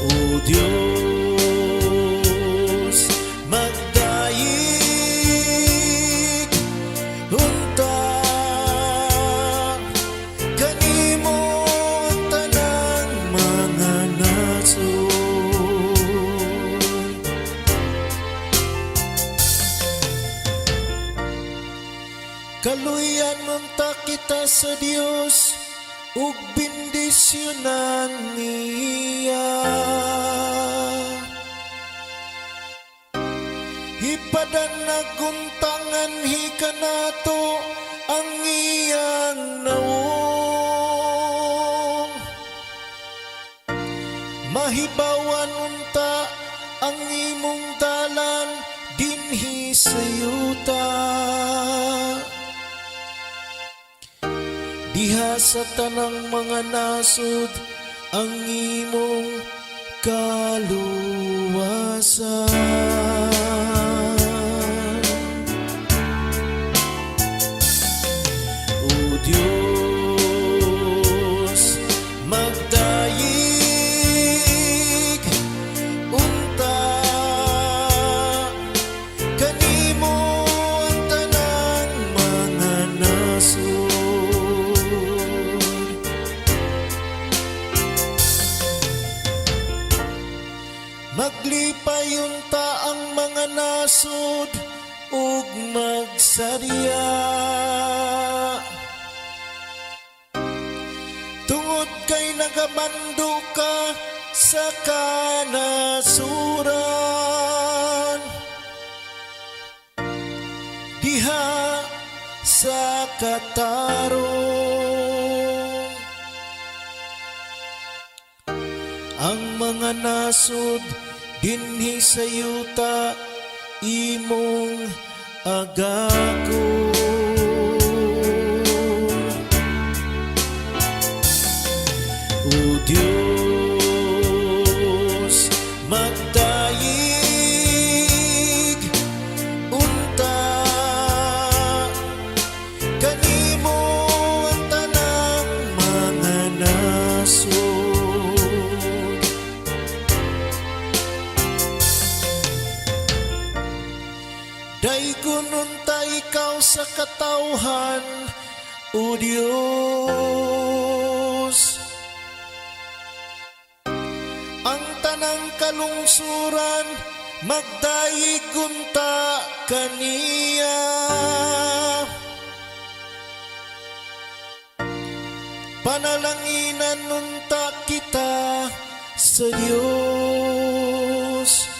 O Diyos, magdayeg unta kanimo ang tanang mga nasod. Kaluyan munta kita sa Dios ug bendisyonan niya. Ipadanaguntangan hikanato ang iyang naong. Mahibawan unta ang imong dalan dinhi sa yuta. Diha sa tanang mga nasod ang imong kaluwasan. O Diyos, magdayeg unta kanimo ang tanang mga nasod. Maglipay unta ang mga nasod ug magsarya. Tungod kay nagamando ka sa kanasuran, diha sa katarong. Ang mga nasod dinhi sa yuta imong agako. O Diyos, magdayeg unta kanimo ang tanang mga nasod. Daygon unta ikaw sa katawhan, O Diyos. Ang tanang kalungsuran magdayeg unta kaniya. Panalanginan unta kita sa Dios.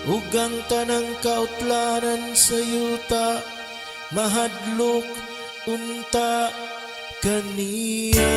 Ug ang tanang kautlanan sa yuta mahadlok unta kaniya.